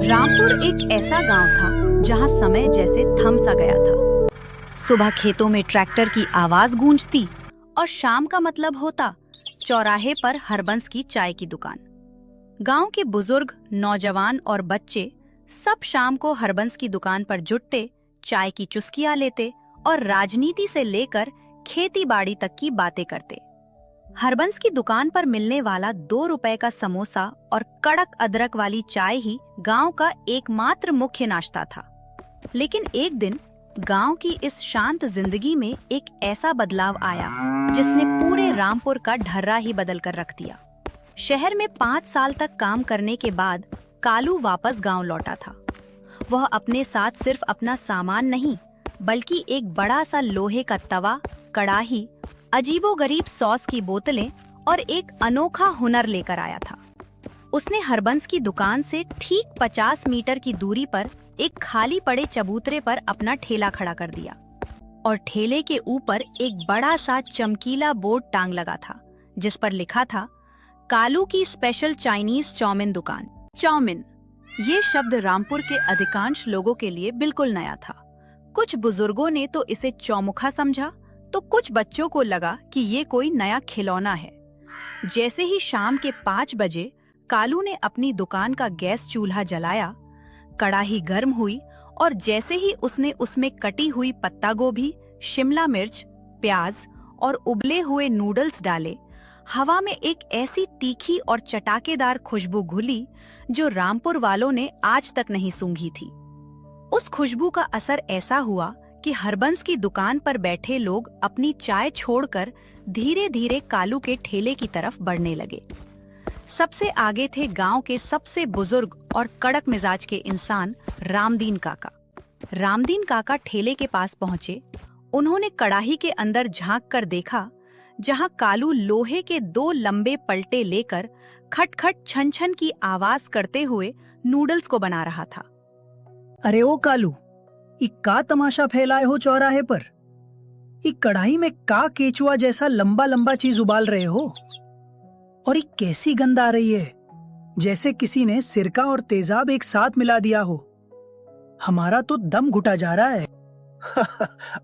रामपुर एक ऐसा गांव था जहां समय जैसे थम सा गया था। सुबह खेतों में ट्रैक्टर की आवाज गूंजती और शाम का मतलब होता चौराहे पर हरबंस की चाय की दुकान। गांव के बुजुर्ग, नौजवान और बच्चे सब शाम को हरबंस की दुकान पर जुटते, चाय की चुस्कियां लेते और राजनीति से लेकर खेती बाड़ी तक की बातें करते। हरबंस की दुकान पर मिलने वाला 2 रुपए का समोसा और कड़क अदरक वाली चाय ही गांव का एकमात्र मुख्य नाश्ता था। लेकिन एक दिन गांव की इस शांत जिंदगी में एक ऐसा बदलाव आया जिसने पूरे रामपुर का ढर्रा ही बदल कर रख दिया। शहर में 5 साल तक काम करने के बाद कालू वापस गांव लौटा था। वह अपने साथ सिर्फ अपना सामान नहीं, बल्कि एक बड़ा सा लोहे का तवा, कड़ाही, अजीबोगरीब सॉस की बोतलें और एक अनोखा हुनर लेकर आया था। उसने हरबंस की दुकान से ठीक 50 मीटर की दूरी पर एक खाली पड़े चबूतरे पर अपना ठेला खड़ा कर दिया और ठेले के ऊपर एक बड़ा सा चमकीला बोर्ड टांग लगा था जिस पर लिखा था, कालू की स्पेशल चाइनीज चाउमीन दुकान। चाउमीन, ये शब्द रामपुर के अधिकांश लोगों के लिए बिल्कुल नया था। कुछ बुजुर्गों ने तो इसे चौमुखा समझा, तो कुछ बच्चों को लगा कि ये कोई नया खिलौना है। जैसे ही शाम के 5 बजे कालू ने अपनी दुकान का गैस चूल्हा जलाया, कड़ाही गर्म हुई और जैसे ही उसने उसमें कटी हुई पत्ता गोभी, शिमला मिर्च, प्याज और उबले हुए नूडल्स डाले, हवा में एक ऐसी तीखी और चटाकेदार खुशबू घुली जो रामपुर वालों ने आज तक नहीं सूंघी थी। उस खुशबू का असर ऐसा हुआ कि हरबंस की दुकान पर बैठे लोग अपनी चाय छोड़कर धीरे धीरे कालू के ठेले की तरफ बढ़ने लगे। सबसे आगे थे गांव के सबसे बुजुर्ग और कड़क मिजाज के इंसान रामदीन काका। रामदीन काका ठेले के पास पहुंचे। उन्होंने कड़ाही के अंदर झांक कर देखा, जहां कालू लोहे के 2 लंबे पलटे लेकर खटखट छन छन की आवाज करते हुए नूडल्स को बना रहा था। अरे ओ कालू, ई का तमाशा फैलाए हो चौराहे पर? ई कढ़ाई में का केचुआ जैसा लंबा लंबा चीज उबाल रहे हो? और ई कैसी गंध आ रही है, जैसे किसी ने सिरका और तेजाब एक साथ मिला दिया हो। हमारा तो दम घुटा जा रहा है।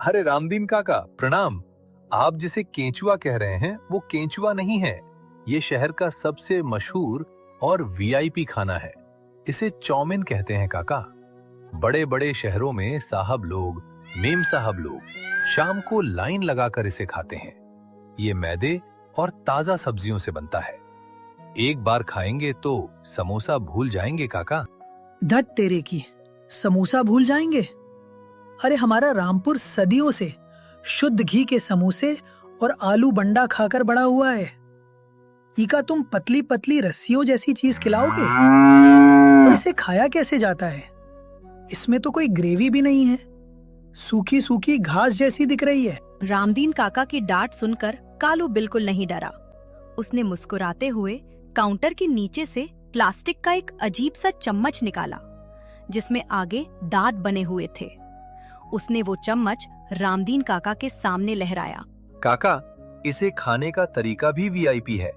अरे रामदीन काका, प्रणाम। आप जिसे केंचुआ कह रहे हैं वो केंचुआ नहीं है। ये शहर का सबसे मशहूर और वीआईपी खाना है। इसे चाउमीन कहते हैं काका। बड़े बड़े शहरों में साहब लोग, मेम साहब लोग शाम को लाइन लगाकर इसे खाते हैं। ये मैदे और ताजा सब्जियों से बनता है। एक बार खाएंगे तो समोसा भूल जाएंगे काका। धत तेरे की, समोसा भूल जाएंगे? अरे हमारा रामपुर सदियों से शुद्ध घी के समोसे और आलू बंडा खाकर बड़ा हुआ है। इका तुम पतली पतली रस्सियों जैसी चीज खिलाओगे? और इसे खाया कैसे जाता है? इसमें तो कोई ग्रेवी भी नहीं है, सूखी सूखी घास जैसी दिख रही है। रामदीन काका की डांट सुनकर कालू बिल्कुल नहीं डरा। उसने मुस्कुराते हुए काउंटर के नीचे से प्लास्टिक का एक अजीब सा चम्मच निकाला जिसमें आगे दांत बने हुए थे। उसने वो चम्मच रामदीन काका के सामने लहराया। काका, इसे खाने का तरीका भी वीआईपी है।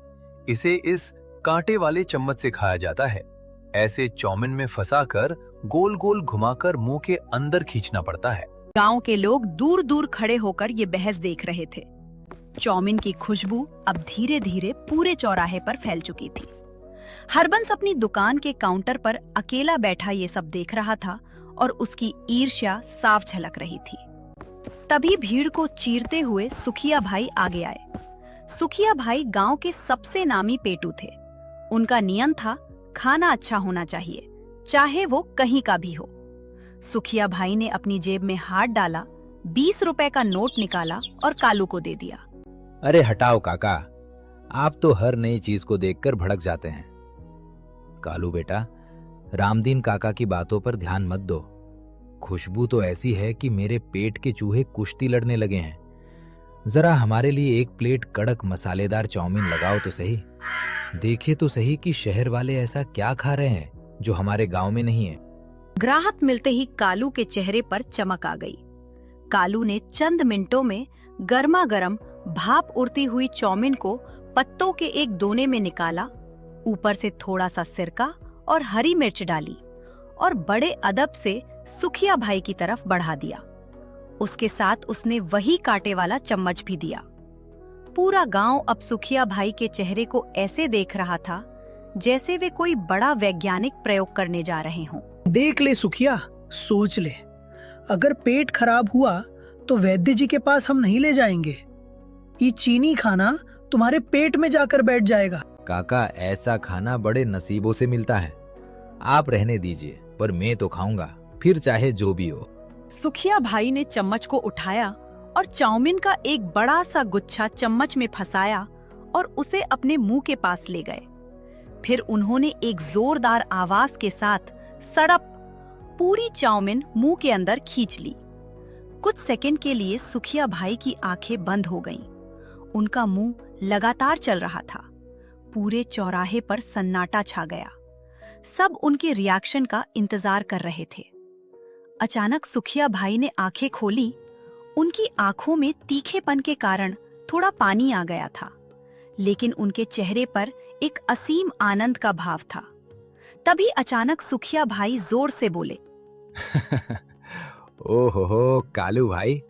इसे इस कांटे वाले चम्मच से खाया जाता है। ऐसे चाउमीन में फंसाकर गोल गोल घुमाकर मुंह के अंदर खींचना पड़ता है। गांव के लोग दूर दूर खड़े होकर ये बहस देख रहे थे। चाउमीन की खुशबू अब धीरे धीरे पूरे चौराहे पर फैल चुकी थी। हरबंस अपनी दुकान के काउंटर पर अकेला बैठा ये सब देख रहा था और उसकी ईर्ष्या साफ झलक रही थी। तभी भीड़ को चीरते हुए सुखिया भाई आगे आए। सुखिया भाई गांव के सबसे नामी पेटू थे। उनका नियम था, खाना अच्छा होना चाहिए, चाहे वो कहीं का भी हो। सुखिया भाई ने अपनी जेब में हाथ डाला, 20 रुपए का नोट निकाला और कालू को दे दिया। अरे हटाओ काका, आप तो हर नई चीज को देखकर भड़क जाते हैं। कालू बेटा, रामदीन काका की बातों पर ध्यान मत दो। खुशबू तो ऐसी है कि मेरे पेट के चूहे कुश्ती लड़ने लगे हैं। जरा हमारे लिए एक प्लेट कड़क मसालेदार चाउमीन लगाओ तो सही। देखे तो सही कि शहर वाले ऐसा क्या खा रहे हैं जो हमारे गांव में नहीं है। ग्राहक मिलते ही कालू के चेहरे पर चमक आ गई। कालू ने चंद मिनटों में गर्मा गर्म भाप उड़ती हुई चाउमीन को पत्तों के एक दोने में निकाला, ऊपर से थोड़ा सा सिरका और हरी मिर्च डाली और बड़े अदब से सुखिया भाई की तरफ बढ़ा दिया। उसके साथ उसने वही कांटे वाला चम्मच भी दिया। पूरा गांव अब सुखिया भाई के चेहरे को ऐसे देख रहा था जैसे वे कोई बड़ा वैज्ञानिक प्रयोग करने जा रहे हों। देख ले सुखिया, सोच ले, अगर पेट खराब हुआ तो वैद्य जी के पास हम नहीं ले जाएंगे। ये चीनी खाना तुम्हारे पेट में जाकर बैठ जाएगा। काका, ऐसा खाना बड़े नसीबों से मिलता है। आप रहने दीजिए, पर मैं तो खाऊंगा, फिर चाहे जो भी हो। सुखिया भाई ने चम्मच को उठाया और चाउमीन का एक बड़ा सा गुच्छा चम्मच में फंसाया और उसे अपने मुंह के पास ले गए। फिर उन्होंने एक जोरदार आवाज के साथ सड़प पूरी चाउमीन मुंह के अंदर खींच ली। कुछ सेकंड के लिए सुखिया भाई की आंखें बंद हो गईं। उनका मुंह लगातार चल रहा था। पूरे चौराहे पर सन्नाटा छा गया। सब उनके रिएक्शन का इंतजार कर रहे थे। अचानक सुखिया भाई ने आंखें खोली। उनकी आंखों में तीखेपन के कारण थोड़ा पानी आ गया था, लेकिन उनके चेहरे पर एक असीम आनंद का भाव था। तभी अचानक सुखिया भाई जोर से बोले, ओहो कालू भाई,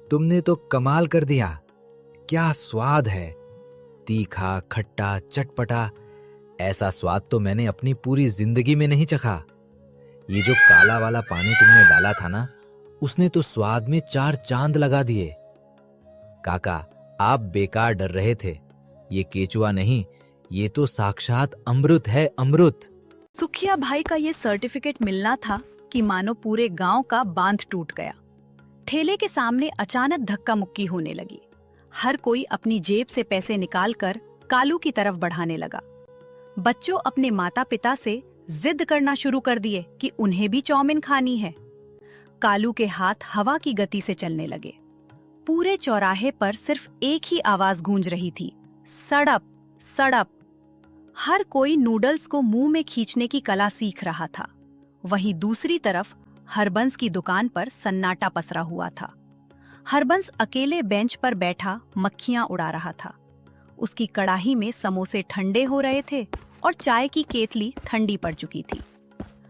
तुमने तो कमाल कर दिया। क्या स्वाद है, तीखा, खट्टा, चटपटा। ऐसा स्वाद तो मैंने अपनी पूरी जिंदगी में नहीं चखा। ये जो काला वाला पानी तुमने डाला था ना, उसने तो स्वाद में 4 चांद लगा दिए। काका, आप बेकार डर रहे थे। ये केचुआ नहीं, ये तो साक्षात अमृत है, अमृत। सुखिया भाई का ये सर्टिफिकेट मिलना था कि मानो पूरे गांव का बांध टूट गया। ठेले के सामने अचानक धक्का मुक्की होने लगी। हर कोई अपनी जेब से पैसे निकालकर कालू की तरफ बढ़ाने लगा। बच्चों अपने माता पिता से जिद करना शुरू कर दिए कि उन्हें भी चाउमीन खानी है। कालू के हाथ हवा की गति से चलने लगे। पूरे चौराहे पर सिर्फ एक ही आवाज गूंज रही थी, सड़प सड़प। हर कोई नूडल्स को मुंह में खींचने की कला सीख रहा था। वहीं दूसरी तरफ हरबंस की दुकान पर सन्नाटा पसरा हुआ था। हरबंस अकेले बेंच पर बैठा मक्खियां उड़ा रहा था। उसकी कड़ाही में समोसे ठंडे हो रहे थे और चाय की केतली ठंडी पड़ चुकी थी।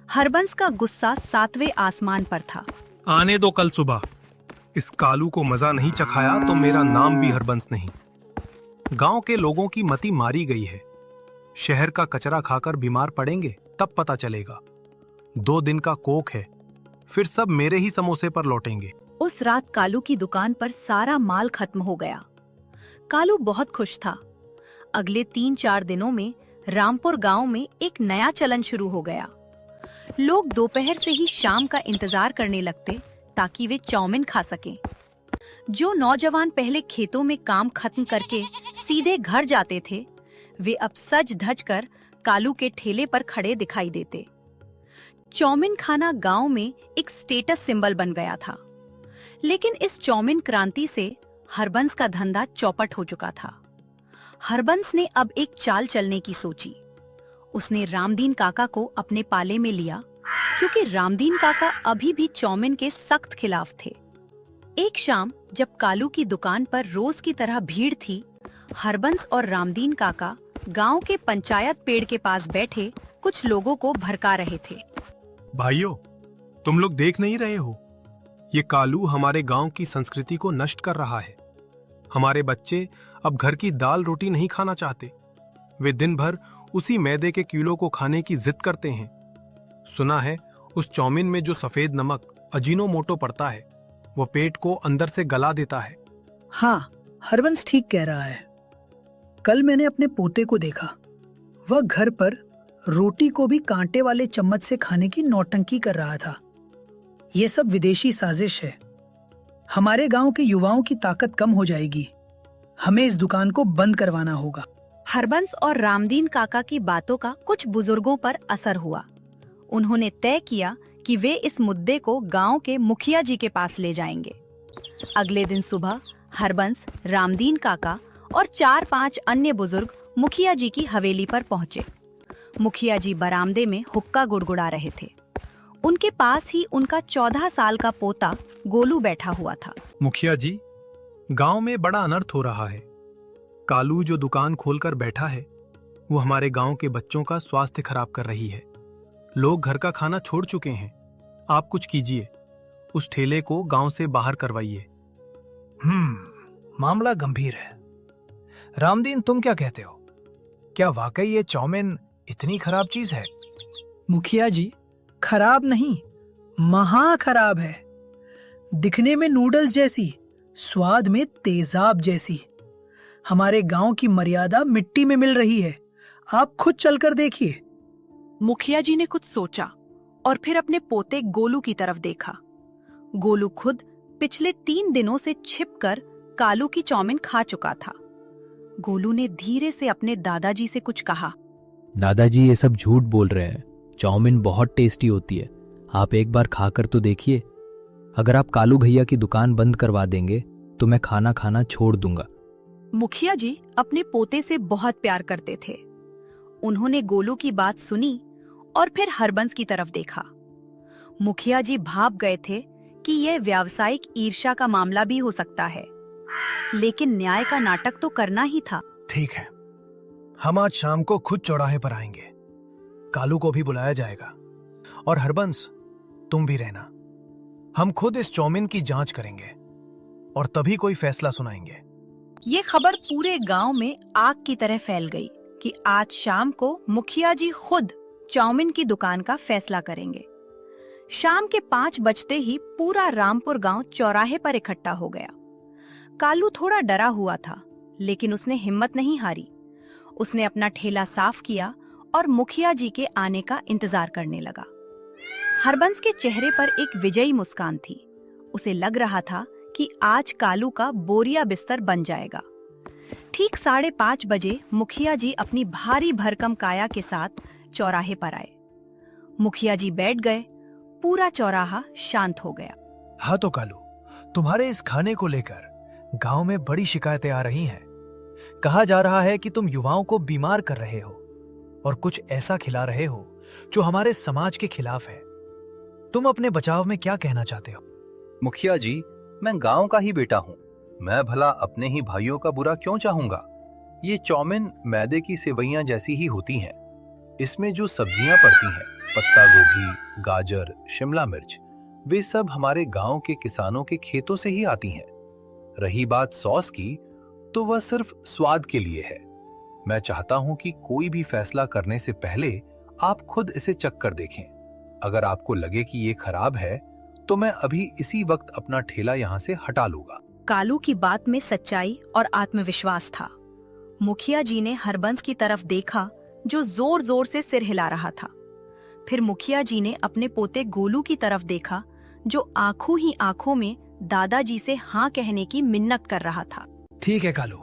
हरबंस का गुस्सा 7वें आसमान पर था। आने दो कल सुबह। इस कालू को मजा नहीं चखाया तो मेरा नाम भी हरबंस नहीं। गांव के लोगों की मति मारी गई है। शहर का कचरा खाकर बीमार पड़ेंगे तब पता चलेगा। 2 दिन का कोक है, फिर सब मेरे ही समोसे पर लौटेंगे। उस रात कालू की दुकान पर सारा माल खत्म हो गया। कालू बहुत खुश था। अगले 3-4 दिनों में रामपुर गांव में एक नया चलन शुरू हो गया। लोग दोपहर से ही शाम का इंतजार करने लगते ताकि वे चाउमीन खा सकें। जो नौजवान पहले खेतों में काम खत्म करके सीधे घर जाते थे, वे अब सज धज कर कालू के ठेले पर खड़े दिखाई देते। चाउमीन खाना गांव में एक स्टेटस सिंबल बन गया था। लेकिन इस चाउमीन क्रांति से हरबंस का धंधा चौपट हो चुका था। हरबंस ने अब एक चाल चलने की सोची। उसने रामदीन काका को अपने पाले में लिया, क्योंकि रामदीन काका अभी भी चाउमीन के सख्त खिलाफ थे। एक शाम जब कालू की दुकान पर रोज की तरह भीड़ थी, हरबंस और रामदीन काका गांव के पंचायत पेड़ के पास बैठे कुछ लोगों को भड़का रहे थे। भाइयों, तुम लोग देख नहीं रहे हो? ये कालू हमारे गांव की संस्कृति को नष्ट कर रहा है। हमारे बच्चे अब घर की दाल रोटी नहीं खाना चाहते। वे दिन भर उसी मैदे के कीलों को खाने की जिद करते हैं। सुना है उस चाउमीन में जो सफेद नमक अजीनोमोटो पड़ता है, वो पेट को अंदर से गला देता है। हाँ, हरबंस ठीक कह रहा है। कल मैंने अपने पोते को देखा। वह घर पर रोटी को भी कांटे वाले चम्मच से खाने की नौटंकी कर रहा था। ये सब विदेशी साजिश है। हमारे गांव के युवाओं की ताकत कम हो जाएगी। हमें इस दुकान को बंद करवाना होगा। हरबंस और रामदीन काका की बातों का कुछ बुजुर्गों पर असर हुआ। उन्होंने तय किया कि वे इस मुद्दे को गांव के मुखिया जी के पास ले जाएंगे। अगले दिन सुबह हरबंस, रामदीन काका और 4-5 अन्य बुजुर्ग मुखिया जी की हवेली पर पहुंचे। मुखिया जी बरामदे में हुक्का गुड़गुड़ा रहे थे। उनके पास ही उनका 14 साल का पोता गोलू बैठा हुआ था। मुखिया जी, गांव में बड़ा अनर्थ हो रहा है। कालू जो दुकान खोलकर बैठा है, वो हमारे गांव के बच्चों का स्वास्थ्य खराब कर रही है। लोग घर का खाना छोड़ चुके हैं। आप कुछ कीजिए, उस ठेले को गांव से बाहर करवाइए। मामला गंभीर है। रामदीन, तुम क्या कहते हो? क्या वाकई ये चाउमीन इतनी खराब चीज है? मुखिया जी, खराब नहीं, महा खराब है। दिखने में नूडल्स जैसी, स्वाद में तेजाब जैसी। हमारे गांव की मर्यादा मिट्टी में मिल रही है। आप खुद चलकर देखिए। मुखिया जी ने कुछ सोचा और फिर अपने पोते गोलू की तरफ देखा। गोलू खुद पिछले 3 दिनों से छिपकर कालू की चाउमीन खा चुका था। गोलू ने धीरे से अपने दादाजी से कुछ कहा। दादाजी, ये सब झूठ बोल रहे हैं। चाउमीन बहुत टेस्टी होती है, आप एक बार खाकर तो देखिए। अगर आप कालू भैया की दुकान बंद करवा देंगे तो मैं खाना खाना छोड़ दूंगा। मुखिया जी अपने पोते से बहुत प्यार करते थे। उन्होंने गोलू की बात सुनी और फिर हरबंस की तरफ देखा। मुखिया जी भाप गए थे कि यह व्यावसायिक ईर्ष्या का मामला भी हो सकता है, लेकिन न्याय का नाटक तो करना ही था। ठीक है, हम आज शाम को खुद चौराहे पर आएंगे। कालू को भी बुलाया जाएगा और हरबंस, तुम भी रहना। हम खुद इस चाउमीन की जांच करेंगे और तभी कोई फैसला सुनाएंगे। ये खबर पूरे गांव में आग की तरह फैल गई कि आज शाम को मुखिया जी खुद चाउमीन की दुकान का फैसला करेंगे। शाम के 5 बजते ही पूरा रामपुर गांव चौराहे पर इकट्ठा हो गया। कालू थोड़ा डरा हुआ था, लेकिन उसने हिम्मत नहीं हारी। उसने अपना ठेला साफ किया और मुखिया जी के आने का इंतजार करने लगा। हरबंस के चेहरे पर एक विजयी मुस्कान थी। उसे लग रहा था कि आज कालू का बोरिया बिस्तर बन जाएगा। ठीक 5:30 बजे मुखिया जी अपनी भारी भरकम काया के साथ चौराहे पर आए। मुखिया जी बैठ गए। पूरा चौराहा शांत हो गया। हाँ तो कालू, तुम्हारे इस खाने को लेकर गांव में बड़ी शिकायतें आ रही हैं। कहा जा रहा है कि तुम युवाओं को बीमार कर रहे हो और कुछ ऐसा खिला रहे हो जो हमारे समाज के खिलाफ है। तुम अपने बचाव में क्या कहना चाहते हो? मुखिया जी, मैं गांव का ही बेटा हूँ। मैं भला अपने ही भाइयों का बुरा क्यों चाहूंगा? ये चाउमीन मैदे की सेवइयां जैसी ही होती हैं। इसमें जो सब्जियां पड़ती हैं, पत्ता गोभी, गाजर, शिमला मिर्च, वे सब हमारे गांव के किसानों के खेतों से ही आती हैं। रही बात सॉस की, तो वह सिर्फ स्वाद के लिए है। मैं चाहता हूं कि कोई भी फैसला करने से पहले आप खुद इसे चख कर देखें। अगर आपको लगे कि ये खराब है, तो मैं अभी इसी वक्त अपना ठेला यहाँ से हटा लूंगा। कालू की बात में सच्चाई और आत्मविश्वास था। मुखिया जी ने हरबंस की तरफ देखा, जो जोर जोर से सिर हिला रहा था। फिर मुखिया जी ने अपने पोते गोलू की तरफ देखा, जो आंखों ही आंखों में दादाजी से हाँ कहने की मिन्नत कर रहा था। ठीक है कालू,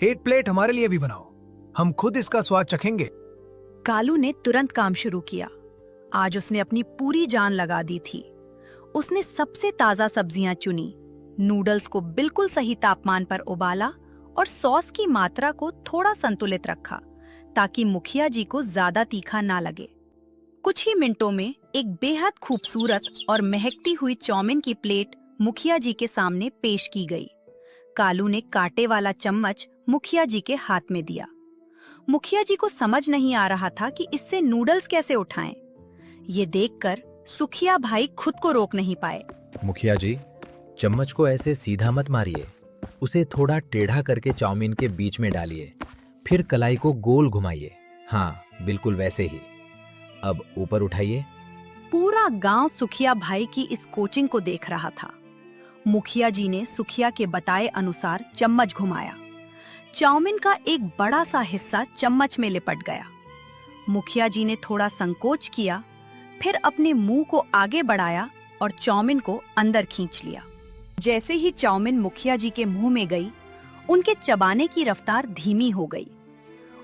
1 प्लेट हमारे लिए भी बनाओ। हम खुद इसका स्वाद चखेंगे। कालू ने तुरंत काम शुरू किया। आज उसने अपनी पूरी जान लगा दी थी। उसने सबसे ताजा सब्जियां चुनी, नूडल्स को बिल्कुल सही तापमान पर उबाला और सॉस की मात्रा को थोड़ा संतुलित रखा, ताकि मुखिया जी को ज्यादा तीखा ना लगे। कुछ ही मिनटों में एक बेहद खूबसूरत और महकती हुई चाउमीन की प्लेट मुखिया जी के सामने पेश की गई। कालू ने कांटे वाला चम्मच मुखिया जी के हाथ में दिया। मुखिया जी को समझ नहीं आ रहा था कि इससे नूडल्स कैसे उठाएं। ये देखकर सुखिया भाई खुद को रोक नहीं पाए। मुखिया जी, चम्मच को ऐसे सीधा मत मारिए, उसे थोड़ा टेढ़ा करके चाउमीन के बीच में डालिए, फिर कलाई को गोल घुमाइए। हाँ, बिल्कुल वैसे ही। अब ऊपर उठाइए। पूरा गांव सुखिया भाई की इस कोचिंग को देख रहा था। मुखिया जी ने सुखिया के बताए अनुसार चम्मच घुमाया। चाउमीन का एक बड़ा सा हिस्सा चम्मच में लिपट गया। मुखिया जी ने थोड़ा संकोच किया, फिर अपने मुंह को आगे बढ़ाया और चाउमीन को अंदर खींच लिया। जैसे ही चाउमीन मुखिया जी के मुंह में गई, उनके चबाने की रफ्तार धीमी हो गई।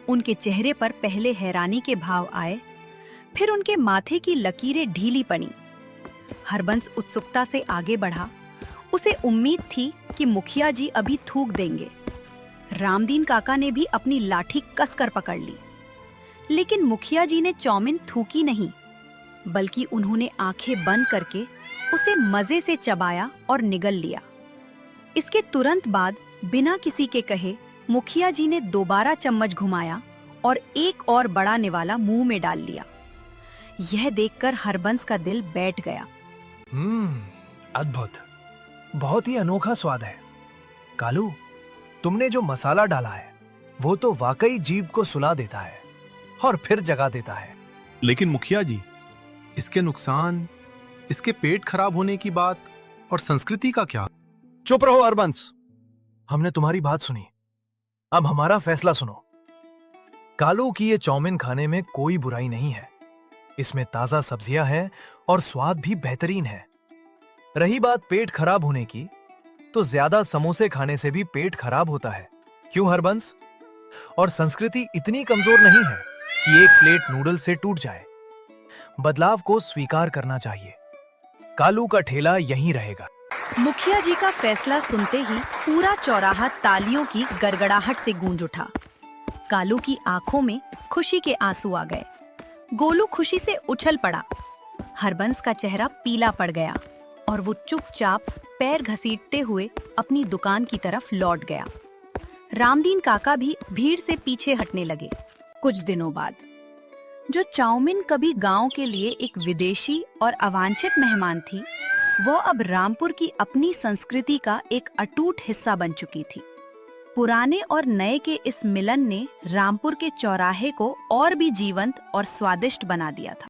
उनके चेहरे पर पहले हैरानी के भाव आए, फिर उनके माथे की लकीरें ढीली पड़ी। हरबंस उत्सुकता से आगे बढ़ा। उसे उम्मीद थी कि मुखिया जी अभी थूक देंगे। रामदीन काका ने भी अपनी लाठी कसकर पकड़ ली, लेकिन मुखिया जी ने चाउमीन थूकी नहीं, बल्कि उन्होंने आंखें बंद करके उसे मजे से चबाया और निगल लिया। इसके तुरंत बाद बिना किसी के कहे मुखिया जी ने दोबारा चम्मच घुमाया और एक और बड़ा निवाला मुंह में डाल लिया। यह देखकर हरबंस का दिल बैठ गया। अद्भुत, बहुत ही अनोखा स्वाद है। कालू, तुमने जो मसाला डाला है वो तो वाकई जीभ को सुला देता है और फिर जगा देता है। लेकिन मुखिया जी, इसके नुकसान, इसके पेट खराब होने की बात और संस्कृति का क्या? चुप रहो हरबंस, हमने तुम्हारी बात सुनी, अब हमारा फैसला सुनो। कालू की ये चाउमीन खाने में कोई बुराई नहीं है। इसमें ताजा सब्जियां हैं और स्वाद भी बेहतरीन है। रही बात पेट खराब होने की, तो ज्यादा समोसे खाने से भी पेट खराब होता है, क्यों हरबंस? और संस्कृति इतनी कमजोर नहीं है कि एक प्लेट नूडल से टूट जाए। बदलाव को स्वीकार करना चाहिए। कालू का ठेला यहीं रहेगा। मुखिया जी का फैसला सुनते ही पूरा चौराहा तालियों की गड़गड़ाहट से गूंज उठा। कालू की आंखों में खुशी के आंसू आ गए। गोलू खुशी से उछल पड़ा। हरबंस का चेहरा पीला पड़ गया और वो चुपचाप पैर घसीटते हुए अपनी दुकान की तरफ लौट गया। रामदीन काका भी भीड़ से पीछे हटने लगे। कुछ दिनों बाद जो चाउमीन कभी गांव के लिए एक विदेशी और अवांछित मेहमान थी, वो अब रामपुर की अपनी संस्कृति का एक अटूट हिस्सा बन चुकी थी। पुराने और नए के इस मिलन ने रामपुर के चौराहे को और भी जीवंत और स्वादिष्ट बना दिया था।